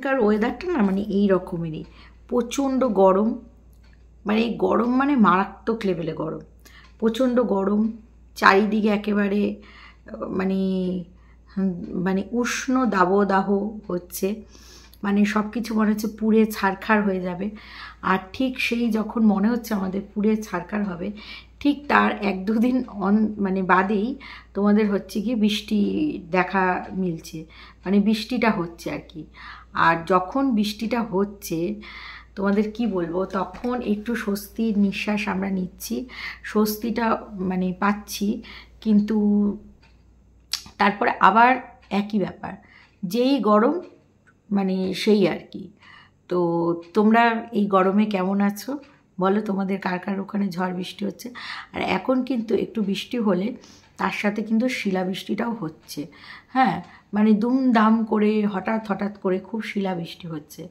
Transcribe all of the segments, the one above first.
কার ওয়েদারটা না মানে এই রকমেরই, প্রচণ্ড গরম, মানে গরম মানে মারাত্মক লেভেলে গরম, প্রচণ্ড গরম, চারিদিকে একেবারে মানে মানে উষ্ণ দাবদাহ হচ্ছে, মানে সব কিছু মনে হচ্ছে পুড়ে ছারখার হয়ে যাবে। আর ঠিক সেই যখন মনে হচ্ছে আমাদের পুড়ে ছারখার হবে, ঠিক তার 1-2 দিন মানে বাদেই তোমাদের হচ্ছে কি বৃষ্টি দেখা মিলছে, মানে বৃষ্টিটা হচ্ছে আর কি। আর যখন বৃষ্টিটা হচ্ছে তোমাদের কি বলবো, তখন একটু স্বস্তির নিঃশ্বাস আমরা নিচ্ছি, স্বস্তিটা মানে পাচ্ছি। কিন্তু তারপরে আবার একই ব্যাপার, যেই গরম মানে সেই আর কি। তো তোমরা এই গরমে কেমন আছো বলো, তোমাদের কার কার ওখানে ঝড় বৃষ্টি হচ্ছে? আর এখন কিন্তু একটু বৃষ্টি হলে তার সাথে কিন্তু শিলাবৃষ্টিটাও হচ্ছে। হ্যাঁ, মানে দুমদাম করে হঠাৎ হঠাৎ করে খুব শিলাবৃষ্টি হচ্ছে।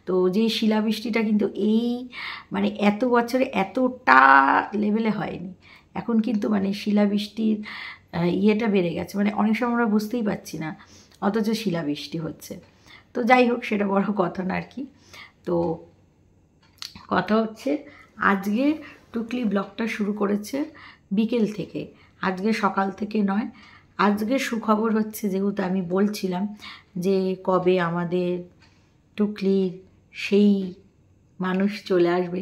তো যেই শিলাবৃষ্টিটা কিন্তু এই মানে এত বছরে এতটা লেভেলে হয়নি। এখন কিন্তু মানে শিলাবৃষ্টির ইয়েটা বেড়ে গেছে, মানে অনেক সময় আমরা বুঝতেই পারছি না, অথচ শিলাবৃষ্টি হচ্ছে। তো যাই হোক, সেটা বড় কথা না আর কি। তো কথা হচ্ছে, আজকে টুকলি ব্লগটা শুরু করেছে বিকেল থেকে, আজকে সকাল থেকে নয়। আজকে সুখবর হচ্ছে, যেহেতু আমি বলছিলাম যে কবে আমাদের টুকলির সেই মানুষ চলে আসবে,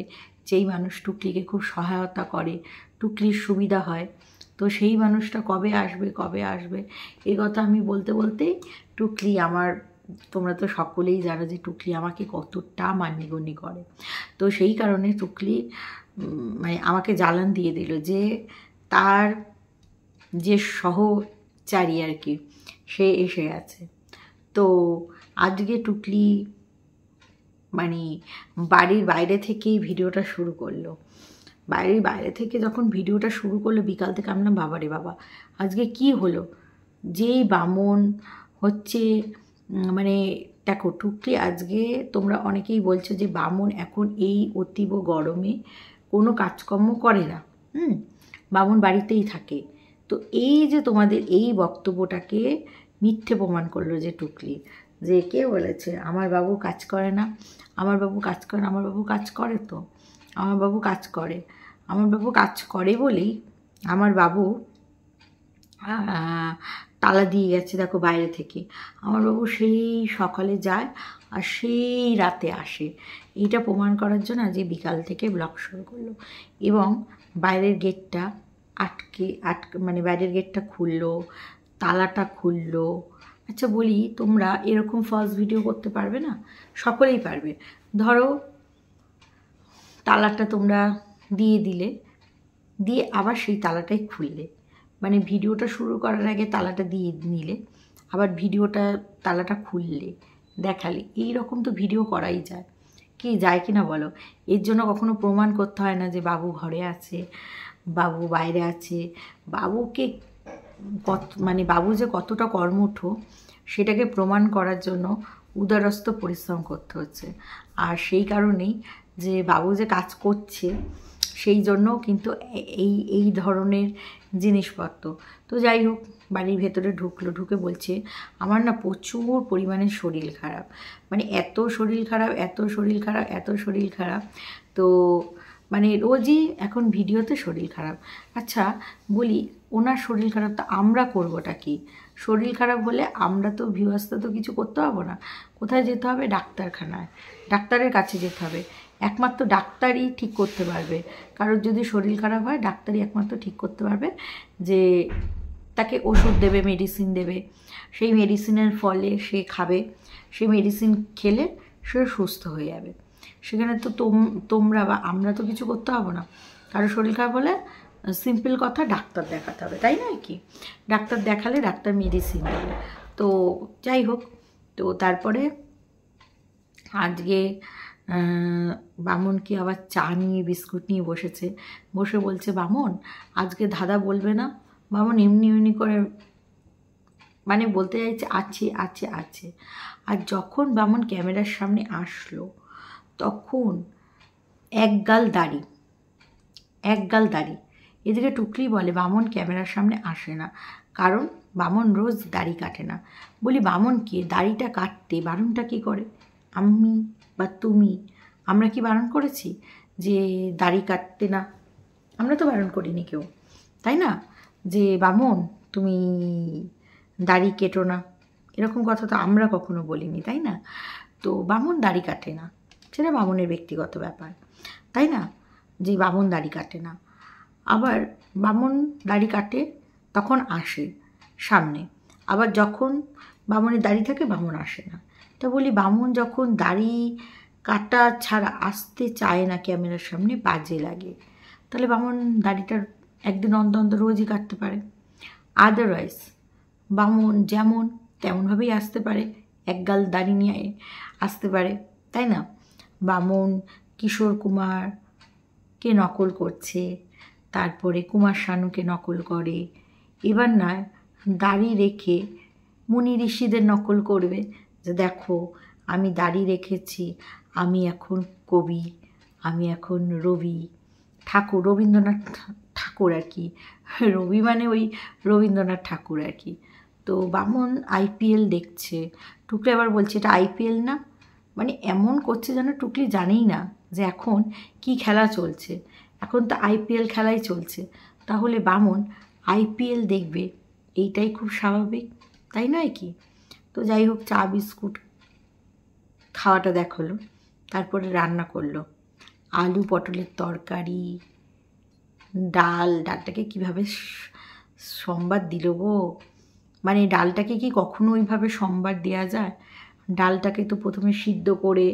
যেই মানুষ টুকলিকে খুব সহায়তা করে, টুকলির সুবিধা হয়, তো সেই মানুষটা কবে আসবে কবে আসবে এই কথা আমি বলতে বলতেই টুকলি আমার, তোমরা তো সকলেই জানো যে টুকলি আমাকে কতটা মান্যগণ্য করে। তো সেই কারণে টুকলি মানে আমাকে জ্বালান দিয়ে দিল যে তার যে সহচারী আর কি, সে এসে গেছে। তো আজকে টুকলি মানে বাড়ির বাইরে থেকেই ভিডিওটা শুরু করলো। বাড়ির বাইরে থেকে যখন ভিডিওটা শুরু করলো বিকাল থেকে, আমি না বাবা রে বাবা, আজকে কি হলো? যেই বামন হচ্ছে মানে দেখো টুকলি আজকে, তোমরা অনেকেই বলছো যে বামন এখন এই অতীব গরমে কোনো কাজকর্ম করে না, বামন বাড়িতেই থাকে। তো এই যে তোমাদের এই বক্তব্যটাকে মিথ্যে প্রমাণ করলো যে টুকলি, যে কে বলেছে আমার বাবু কাজ করে না, আমার বাবু কাজ করে না, আমার বাবু কাজ করে তো, আমার বাবু কাজ করে, আমার বাবু কাজ করে বলেই আমার বাবু তালা দিয়ে গেছে দেখো বাইরে থেকে। আমার বাবু সেই সকালে যায় আর সেই রাতে আসে, এইটা প্রমাণ করার জন্য যে বিকাল থেকে ব্লগ শুরু করলো। এবং বাইরের গেটটা আটকে মানে বাইরের গেটটা খুললো, তালাটা খুললো। আচ্ছা বলি, তোমরা এরকম ফলস ভিডিও করতে পারবে না? সকলেই পারবে। ধরো তালাটা তোমরা দিয়ে দিলে, দিয়ে আবার সেই তালাটাই খুললে, মানে ভিডিওটা শুরু করার আগে তালাটা দিয়ে নিলে, আবার ভিডিওটা তালাটা খুললে দেখালে, এই রকম তো ভিডিও করাই যায়। কি যায় কি না বলো? এর জন্য কখনো প্রমাণ করতে হয় না যে বাবু ঘরে আছে, বাবু বাইরে আছে। বাবুকে মানে বাবু যে কতটা কর্মঠ সেটাকে প্রমাণ করার জন্য উদারস্থ পরিশ্রম করতে হচ্ছে। আর সেই কারণেই যে বাবু যে কাজ করছে সেই জন্য কিন্তু এই ধরনের জিনিসপত্র। তো যাই হোক, বাড়ির ভেতরে ঢুকলো, ঢুকে বলছে আমার না প্রচুর পরিমাণে শরীর খারাপ, মানে এত শরীর খারাপ, এত শরীর খারাপ, এত শরীর খারাপ। তো মানে রোজই এখন ভিডিওতে শরীর খারাপ। আচ্ছা বলি, ওনার শরীর খারাপ তো আমরা করবোটা কি? শরীর খারাপ হলে আমরা তো ভিউয়ার্সটা তো কিছু করতে পারবো না। কোথায় যেতে হবে? ডাক্তারখানায়, ডাক্তারের কাছে যেতে হবে। একমাত্র ডাক্তারই ঠিক করতে পারবে, কারোর যদি শরীর খারাপ হয় ডাক্তারই একমাত্র ঠিক করতে পারবে যে তাকে ওষুধ দেবে, মেডিসিন দেবে, সেই মেডিসিনের ফলে সে খাবে, সেই মেডিসিন খেলে সে সুস্থ হয়ে যাবে। সেখানে তো তোমরা বা আমরা তো কিছু করতে হবে না। কারো শরীর খারাপ হলে সিম্পল কথা, ডাক্তার দেখাতে হবে, তাই নয় কি? ডাক্তার দেখালে ডাক্তার মেডিসিন দেবে। তো যাই হোক, তো তারপরে আজকে বামন কি আবার চা নিয়ে বিস্কুট নিয়ে বসেছে, বসে বলছে বামন আজকে ধাঁধা বলবে না? বামন এমনি এমনি করে মানে বলতে চাইছে আছে আছে আছে। আর যখন বামন ক্যামেরার সামনে আসলো তখন একগাল দাড়ি, একগাল দাড়ি। এদিকে টুকলি বলে বামন ক্যামেরার সামনে আসে না, কারণ বামন রোজ দাড়ি কাটে না। বলি বামনকে দাড়িটা কাটতে বারণটা কী করে? আমি বা তুমি, আমরা কি বারণ করেছি যে দাড়ি কাটতে না? আমরা তো বারণ করিনি কেউ, তাই না? যে বামুন তুমি দাড়ি কেটো না, এরকম কথা তো আমরা কখনো বলিনি, তাই না? তো বামুন দাড়ি কাটে না, সেটা বামুনের ব্যক্তিগত ব্যাপার, তাই না? যে বামুন দাড়ি কাটে না। আবার বামুন দাড়ি কাটে তখন আসে সামনে, আবার যখন বামুনের দাড়ি থাকে বামুন আসে না। তা বলি বামুন যখন দাড়ি কাটা ছাড়া আসতে চায় না ক্যামেরার সামনে, বাজে লাগে, তাহলে বামুন দাড়িটার একদিন অন্তর অন্তর রোজই কাটতে পারে। আদারওয়াইজ বামুন যেমন তেমনভাবেই আসতে পারে, একগাল দাড়ি নিয়ে আসতে পারে, তাই না? বামুন কিশোর কুমারকে নকল করছে, তারপরে কুমার শানুকে নকল করে, এবার নয় দাড়ি রেখে মুনি ঋষিদের নকল করবে, যে দেখো আমি দাড়ি রেখেছি, আমি এখন কবি, আমি এখন রবি ঠাকুর, রবীন্দ্রনাথ ঠাকুর আর কি, রবি মানে ওই রবীন্দ্রনাথ ঠাকুর আর কি। তো বামুন আইপিএল দেখছে, টুকলি আবার বলছে এটা আইপিএল না, মানে এমন করছে যেন টুকলি জানেই না যে এখন কি খেলা চলছে, এখন তো আইপিএল খেলাই চলছে, তাহলে বামুন আইপিএল দেখবে, এইটাই খুব স্বাভাবিক, তাই নয় কি? তো যাই হোক, চা বিস্কুট খাওয়াটা দেখালো, তারপরে রান্না করলো আলু পটলের তরকারি, ডালটাকে কীভাবে সম্বাদ দিল গো, মানে ডালটাকে কি কখনো ওইভাবে সম্বাদ দেওয়া যায়? ডালটাকে তো প্রথমে সিদ্ধ করে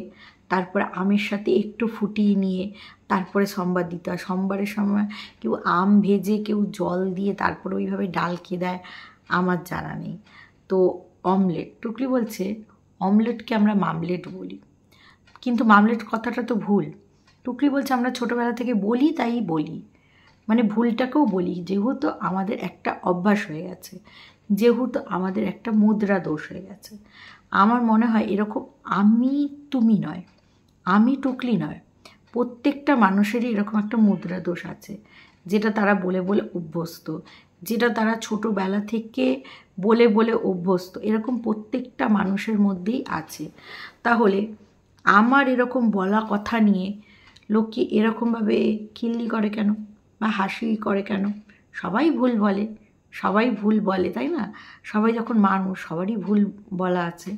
তারপরে আমের সাথে একটু ফুটিয়ে নিয়ে তারপরে সম্বাদ দিতে হয়। সম্বারের সময় কেউ আম ভেজে কেউ জল দিয়ে তারপরে ওইভাবে ডালকে দেয়, আমার জানা নেই। তো অমলেট, টুকলি বলছে অমলেটকে আমরা মামলেট বলি, কিন্তু মামলেট কথাটা তো ভুল। টুকলি বলছে আমরা ছোটোবেলা থেকে বলি, তাই বলি, মানে ভুলটাকেও বলি, যেহেতু আমাদের একটা অভ্যাস হয়ে গেছে, যেহেতু আমাদের একটা মুদ্রা দোষ হয়ে গেছে। আমার মনে হয় এরকম আমি তুমি নয়, আমি টুকলি নয়, প্রত্যেকটা মানুষেরই এরকম একটা মুদ্রা দোষ আছে, যেটা তারা বলে বলে অভ্যস্ত, যেটা তারা ছোটোবেলা থেকে বলে বলে অভ্যস্ত, এরকম প্রত্যেকটা মানুষের মধ্যেই আছে। তাহলে আমার এরকম বলা কথা নিয়ে লোকে এরকমভাবে খিল্লি করে কেন বা হাসি করে কেন? সবাই ভুল বলে, সবাই ভুল বলে, তাই না? সবাই যখন মানুষ, সবারই ভুল বলা আছে।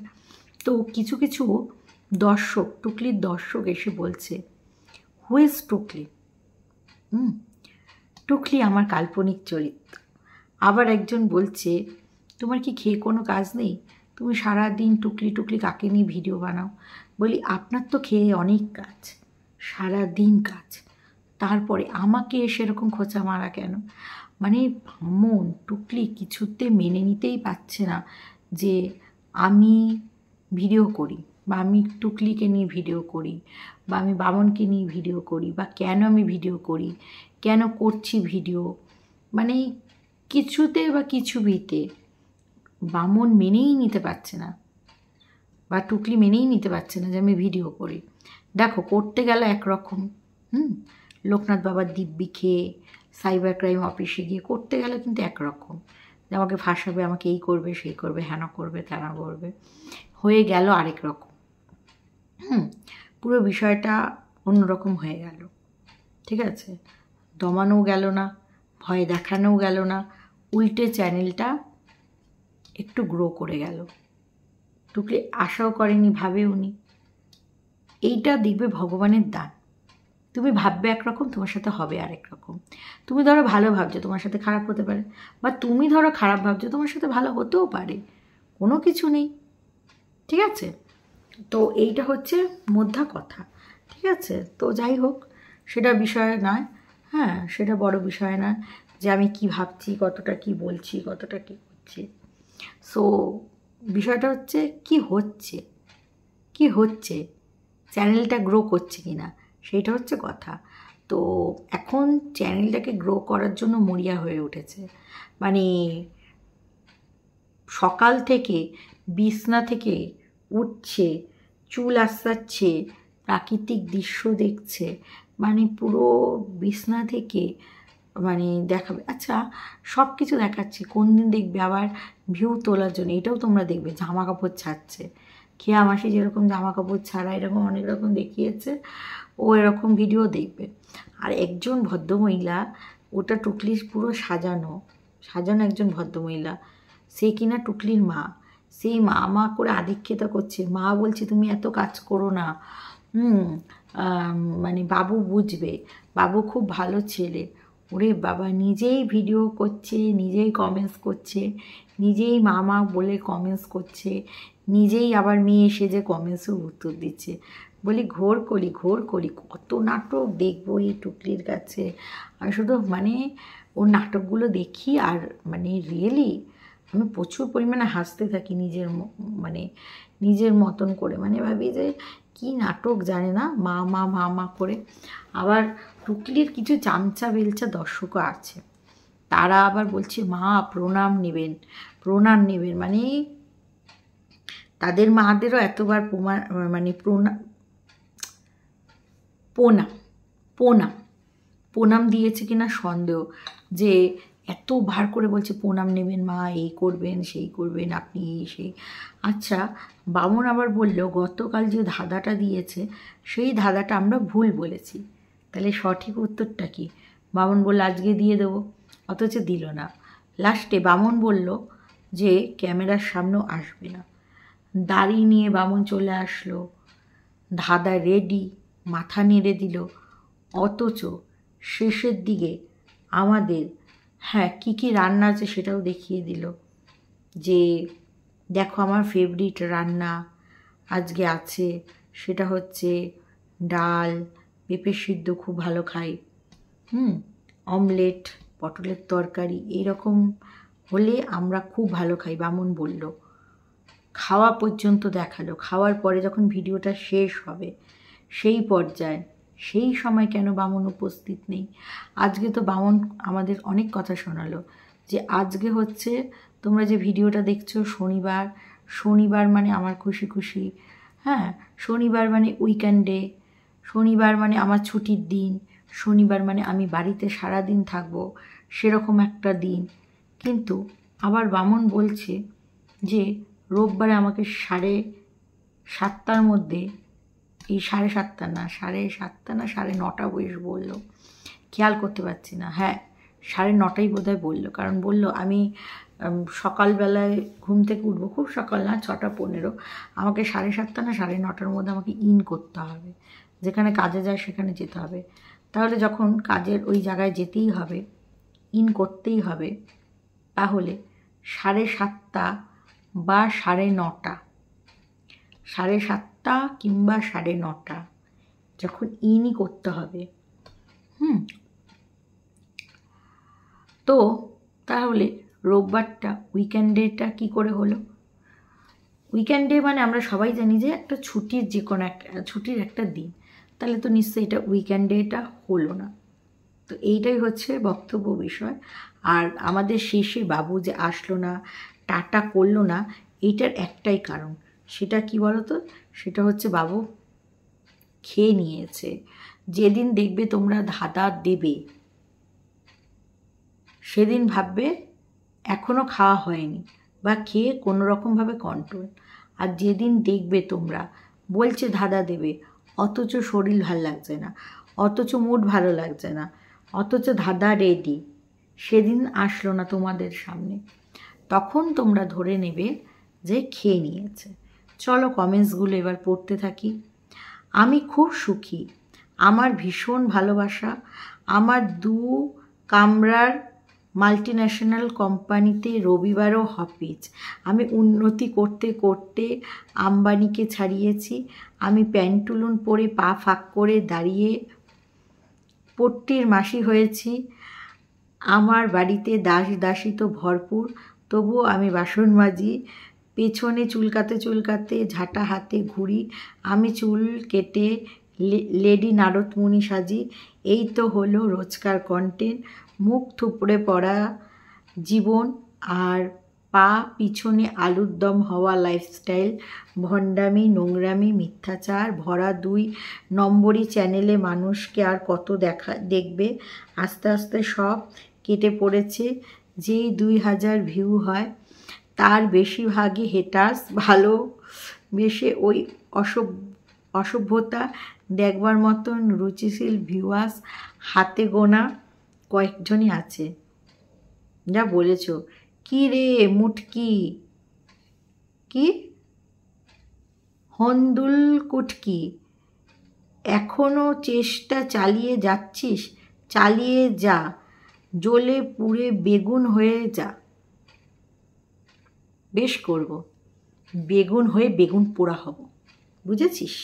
তো কিছু কিছু দর্শক, টুকলির দর্শক এসে বলছে হু ইজ টুকলি? টুকলি আমার কাল্পনিক চরিত্র। আবার একজন বলছে তোমার কি খেয়ে কোনো কাজ নেই? তুমি সারাদিন টুকলি টুকলি কাকে নিয়ে ভিডিও বানাও? বলি আপনার তো খেয়ে অনেক কাজ, সারাদিন কাজ, তারপরে আমাকে সেরকম খোঁচা মারা কেন? মানে বামুন টুকলি কিছুতে মেনে নিতেই পারছে না যে আমি ভিডিও করি, বা আমি টুকলিকে নিয়ে ভিডিও করি, বা আমি বামনকে নিয়ে ভিডিও করি, বা কেন আমি ভিডিও করি, কেন করছি ভিডিও, মানে কিছুতে বা কিছুবিতে বামন মেনেই নিতে পারছে না, বা টুকলি মেনেই নিতে পারছে না যে আমি ভিডিও করি। দেখো করতে গেলে একরকম, লোকনাথ বাবার দিব্যি খেয়ে সাইবার ক্রাইম অফিসে গিয়ে করতে গেলে কিন্তু একরকম, যে আমাকে ফাঁসাবে, আমাকে এই করবে সেই করবে, হেন করবে তেনা করবে, হয়ে গেল আরেক রকম। পুরো বিষয়টা অন্যরকম হয়ে গেল, ঠিক আছে? দমানোও গেল না, ভয় দেখানোও গেল না, উল্টে চ্যানেলটা একটু গ্রো করে গেল। টুকলি আশাও করেনি, ভাবেও নি। এইটা দেখবে ভগবানের দান। তুমি ভাববে একরকম, তোমার সাথে হবে আরেক রকম। তুমি ধরো ভালো ভাবছো, তোমার সাথে খারাপ হতে পারে, বা তুমি ধরো খারাপ ভাবছো, তোমার সাথে ভালো হতেও পারে, কোনো কিছু নেই, ঠিক আছে? তো এইটা হচ্ছে মোদ্দা কথা, ঠিক আছে? তো যাই হোক, সেটা বিষয় নয়, হ্যাঁ সেটা বড় বিষয় নয় যে আমি কি ভাবছি, কতটা কি বলছি, কতটা কি করছি। সো বিষয়টা হচ্ছে কি হচ্ছে, কি হচ্ছে, চ্যানেলটা গ্রো করছে কি না, সেইটা হচ্ছে কথা। তো এখন চ্যানেলটাকে গ্রো করার জন্য মরিয়া হয়ে উঠেছে, মানে সকাল থেকে বিছনা থেকে উঠছে, চুল আশ্রাচ্ছে, প্রাকৃতিক দৃশ্য দেখছে, মানে পুরো বিছনা থেকে মানে দেখাবে। আচ্ছা সব কিছু দেখাচ্ছে, কোন দিন দেখবে আবার ভিউ তোলার জন্য, এটাও তোমরা দেখবে জামা কাপড় ছাড়ছে, খেয়া মাসি যেরকম জামা কাপড় ছাড়া এরকম অনেক রকম দেখিয়েছে, ও এরকম ভিডিও দেখবে। আর একজন ভদ্রমহিলা, ওটা টুকলির পুরো সাজানো একজন ভদ্রমহিলা, সে কিনা টুকলির মা, সেই মা করে আধিক্যতা করছে। মা বলছে তুমি এত কাজ করো না, মানে বাবু বুঝবে, বাবু খুব ভালো ছেলে। ওরে বাবা, নিজেই ভিডিও করছে, নিজেই কমেন্টস করছে, নিজেই মা বলে কমেন্টস করছে, নিজেই আবার মেয়ে সেজে কমেন্টসও উত্তর দিচ্ছে। বলি ঘোর কলি কত নাটক দেখবো এই টুকলির কাছে। আমি শুধু মানে ওর নাটকগুলো দেখি, আর মানে রিয়েলি আমি প্রচুর পরিমাণে হাসতে থাকি নিজের মতন করে। মানে ভাবি যে কি নাটক জানে না, মা করে। আবার টুকলির কিছু চামচা বেলচা দর্শকও আছে, তারা আবার বলছে মা প্রণাম নেবেন। মানে তাদের মাদেরও এতবার মানে প্রণাম দিয়েছে কিনা সন্দেহ, যে এত ভার করে বলছে প্রণাম নেবেন মা, এই করবেন সেই করবেন আপনি সেই। আচ্ছা, বামন আবার বলল গতকাল যে ধাঁধাটা দিয়েছে সেই ধাঁধাটা আমরা ভুল বলেছি, তাহলে সঠিক উত্তরটা কি? বামন বলল আজকে দিয়ে দেবো, অথচ দিল না। লাস্টে বামন বলল যে ক্যামেরার সামনেও আসবে না। দাড়ি নিয়ে বামন চলে আসলো, ধাঁধা রেডি, মাথা নেড়ে দিল, অথচ শেষের দিকে আমাদের কী রান্না আছে সেটাও দেখিয়ে দিল, যে দেখো আমার ফেভারিট রান্না আজকে আছে, সেটা হচ্ছে ডাল, পেঁপে সিদ্ধ খুব ভালো খাই, অমলেট, পটলের তরকারি, এইরকম হলে আমরা খুব ভালো খাই বামন বলল। খাওয়া পর্যন্ত দেখালো। খাওয়ার পরে যখন ভিডিওটা শেষ হবে সেই পর্যায়ে, সেই সময় কেন বামন উপস্থিত নেই? আজকে তো বামন আমাদের অনেক কথা শোনালো, যে আজকে হচ্ছে তোমরা যে ভিডিওটা দেখছো শনিবার মানে আমার খুশি, শনিবার মানে উইকেন্ডে, শনিবার মানে আমার ছুটির দিন, শনিবার মানে আমি বাড়িতে সারাদিন থাকবো, সেরকম একটা দিন। কিন্তু আবার বামন বলছে যে রোববারে আমাকে 7:30টার মধ্যে, এই 7:30 না 9:30 বয়স বললো, খেয়াল করতে পারছি না, 9:30 বোধহয় বললো। কারণ বললো আমি সকালবেলায় ঘুম থেকে উঠবো, খুব সকাল না, 6:15, আমাকে 7:30 না 9:30 মধ্যে আমাকে ইন করতে হবে, যেখানে কাজে যায় সেখানে যেতে হবে। তাহলে যখন কাজের ওই জায়গায় যেতেই হবে, ইন করতেই হবে, তাহলে 7:30 বা 9:30, 7:30 কিংবা 9:30 যখন ইনই করতে হবে, তো তাহলে রোববারটা উইকেন্ডেটা কি করে হলো? উইকেন্ডে মানে আমরা সবাই জানি যে একটা ছুটির, যে কোনো একটা ছুটির একটা দিন, তাহলে তো নিশ্চয়ই এটা উইকেন্ডেটা হলো না। তো এইটাই হচ্ছে বক্তব্য বিষয়। আর আমাদের শেষে বাবু যে আসলো না, টাটা করলো না, এইটার একটাই কারণ, সেটা কি বলতো? সেটা হচ্ছে বাবু খেয়ে নিয়েছে। যেদিন দেখবে তোমরা ধাঁধা দেবে সেদিন ভাববে এখনও খাওয়া হয়নি, বা খেয়ে কোনো রকমভাবে কন্ট্রোল। আর যেদিন দেখবে তোমরা বলছে ধাঁধা দেবে, অথচ শরীর ভালো লাগছে না, অথচ মুড ভালো লাগছে না, অথচ ধাঁধা রেডি, সেদিন আসলো না তোমাদের সামনে, তখন তোমরা ধরে নেবে যে খেয়ে নিয়েছে। চলো কমেন্টসগুলো এবার পড়তে থাকি। আমি খুব সুখী, আমার ভীষণ ভালোবাসা, আমার 2 কামরার মাল্টিন্যাশনাল কোম্পানিতে রবিবারও অফিস, আমি উন্নতি করতে করতে আম্বানিকে ছাড়িয়েছি, আমি প্যান্টুলুন পরে পা ফাঁক করে দাঁড়িয়ে পট্টির মাসি হয়েছি, আমার বাড়িতে দাসী তো ভরপুর, তবুও আমি বাসন মাজি, পেছনে চুলকাতে ঝাঁটা হাতে ঘুরি, আমি চুল কেটে লেডি নারদমুনি সাজি। এই তো হলো রোজকার কন্টেন্ট, মুখ থুবড়ে পড়া জীবন আর পা পিছনে আলুর দম হওয়া লাইফস্টাইল, ভণ্ডামি, নোংরামি, মিথ্যাচার ভরা 2 নম্বরই চ্যানেলে মানুষকে আর কত দেখবে। আস্তে আস্তে সব কেটে পড়েছে, যেই 2000 ভিউ হয় তার বেশিরভাগই হেটার্স, ভালো বেশে ওই অসভ্যতা দেখবার মতন রুচিশীল ভিউয়ার্স হাতে গোনা কয়েকজনই আছে। যা বলেছ। কি রে মুটকি, কি হন্দুল কুটকি, এখনো চেষ্টা চালিয়ে যাচ্ছিস? চালিয়ে যা, জ্বলে পুড়ে বেগুন হয়ে যা। বেশ করব, বেগুন হয়ে বেগুন পোড়া হব, বুঝেছিস?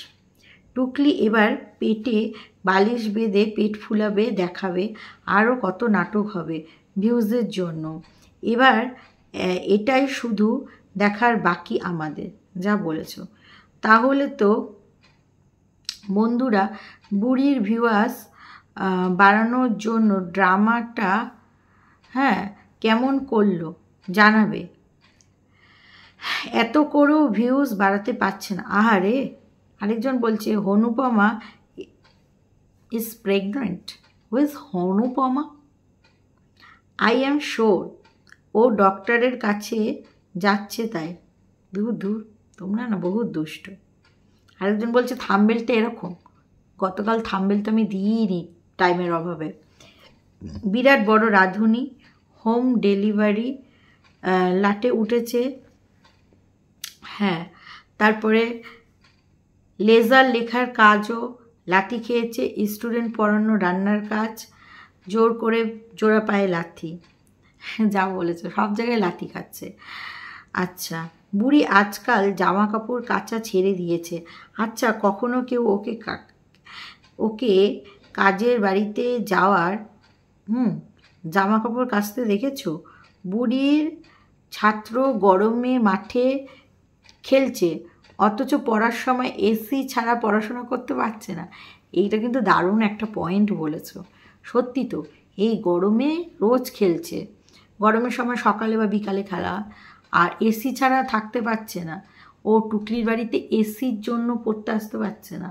টুকলি এবার পেটে বালিশ বেঁধে পেট ফুলাবে, দেখাবে আরও কত নাটক হবে ভিউজের জন্য। এবার এটাই শুধু দেখার বাকি আমাদের। যা বলেছ। তাহলে তো বন্ধুরা বুড়ির ভিউয়ার্স বাড়ানোর জন্য ড্রামাটা কেমন করলো জানাবে। এত করেও ভিউজ বাড়াতে পারছে না। আহারে। আরেকজন বলছে Anupama is pregnant. Who is Anupama? I am sure ও ডক্টরের কাছে যাচ্ছে তাই। দূর দূর, তোমরা না বহুত দুষ্ট। আরেকজন বলছে থাম্বনেলটা এরকম। গতকাল থাম্বনেল তো আমি দিইনি টাইমের অভাবে। বিরাট বড় রাঁধুনি, হোম ডেলিভারি লাটে উঠেছে। তারপরে লেজার লেখার কাজও লাথি খেয়েছে। স্টুডেন্ট পড়ানো, রান্নার কাজ, জোর করে জোড়া পায়ে লাথি। যা বলেছো, সব জায়গায় লাথি খাচ্ছে। আচ্ছা, বুড়ি আজকাল জামা কাপড় কাচা ছেড়ে দিয়েছে। আচ্ছা, কখনো কেউ ওকে কাজের বাড়িতে যাওয়ার জামা কাপড় কাচতে দেখেছো? বুড়ির ছাত্র গরমে মাঠে খেলছে, অথচ পড়ার সময় এসি ছাড়া পড়াশোনা করতে পারছে না। এইটা কিন্তু দারুণ একটা পয়েন্ট বলেছো। সত্যি তো, এই গরমে রোজ খেলছে। গরমের সময় সকালে বা বিকালে খেলা, আর এসি ছাড়া থাকতে পারছে না। ও টুকলির বাড়িতে এসির জন্য পড়তে আসতে পারছে না।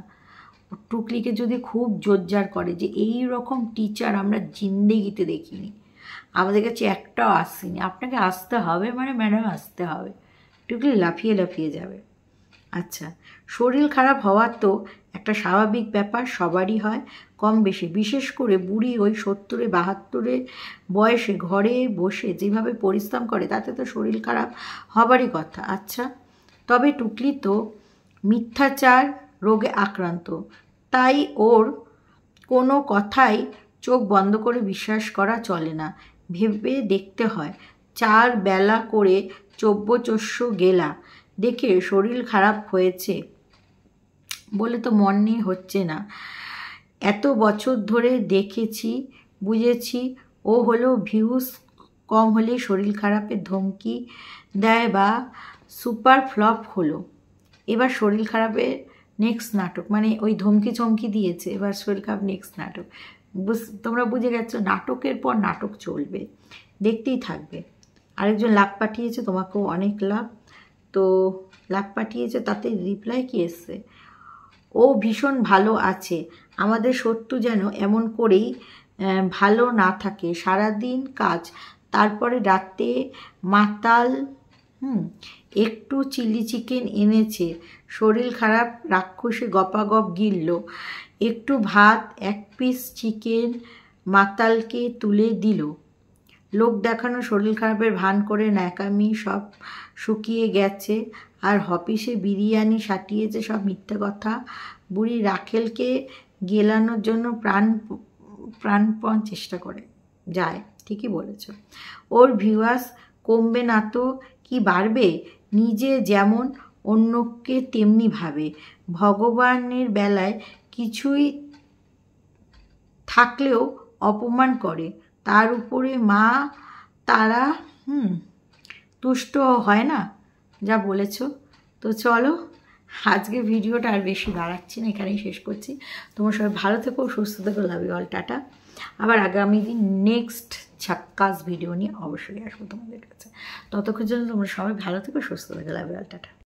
টুকলিকে যদি খুব জোরজার করে যে এই রকম টিচার আমরা জিন্দেগিতে দেখিনি, আমাদের কাছে একটাও আসেনি, আপনাকে আসতে হবে, মানে ম্যাডাম আসতে হবে। টুকলি লাফিয়ে লাফিয়ে যাবে। আচ্ছা, শরীর খারাপ হওয়ার তো একটা স্বাভাবিক ব্যাপার, সবারই হয় কম বেশি। বিশেষ করে বুড়ি ওই 70-72 বয়সে ঘরে বসে যেভাবে পরিশ্রম করে, তাতে তো শরীর খারাপ হবারই কথা। আচ্ছা, তবে টুকলি তো মিথ্যাচার রোগে আক্রান্ত, তাই ওর কোনো কথাই চোখ বন্ধ করে বিশ্বাস করা চলে না, ভেবে দেখতে হয়। 4 বেলা করে চব্যচস্য গেলা দেখে শরীর খারাপ হয়েছে বলে তো মনে হচ্ছে না। এত বছর ধরে দেখেছি, বুঝেছি ও হলো ভিউজ কম হলে শরীর খারাপের ধমকি দেয় বা সুপার ফ্লপ হলো। এবার শরীর খারাপের নেক্সট নাটক, মানে ওই ধমকি চমকি দিয়েছে, এবার শরীর খারাপ নেক্সট নাটক। তোমরা বুঝে গেছো, নাটকের পর নাটক চলবে, দেখতেই থাকবে। আরেকজন লাভ পাঠিয়েছে, তোমাকেও অনেক লাভ। তো লাভ পাঠিয়েছে, তাতে রিপ্লাই কি এসছে? ও ভীষণ ভালো আছে। আমাদের সত্য যেন এমন করেই ভালো না থাকে, সারাদিন কাজ, তারপরে রাতে মাতাল। একটু চিলি চিকেন এনেছে, শরীর খারাপ রাক্ষসে গপাগপ গিলল। একটু ভাত, 1 পিস চিকেন মাতালকে তুলে দিল। লোক দেখানো শরীর খারাপের ভান করে ন্যাকামি সব শুকিয়ে গেছে, আর অফিসে বিরিয়ানি সাটিয়েছে, সব মিথ্যে কথা। বুড়ি রাখেলকে গেলানোর জন্য প্রাণপণ চেষ্টা করে যায়। ঠিকই বলেছ। ওর ভিউয়ার্স কমবে না তো কি বাড়বে? নিজে যেমন অন্যকে তেমনি ভাবে। ভগবানের বেলায় কিছুই থাকলেও অপমান করে, তার উপরে মা তারা তুষ্ট হয় না। যা বলেছ। তো চলো, আজকে ভিডিওটা আর বেশি বাড়াচ্ছি না, এখানেই শেষ করছি। তোমরা সবাই ভালো থেকো, সুস্থ থেকো, লাভ ইউ অল, টাটা। আবার আগামী দিন নেক্সট ঝাক্কাস ভিডিও নিয়ে অবশ্যই আসবো তোমাদের কাছে। ততক্ষণ জন্য তোমরা সবাই ভালো থেকো, সুস্থ থেকো, লাভ ইউ অল, টাটা।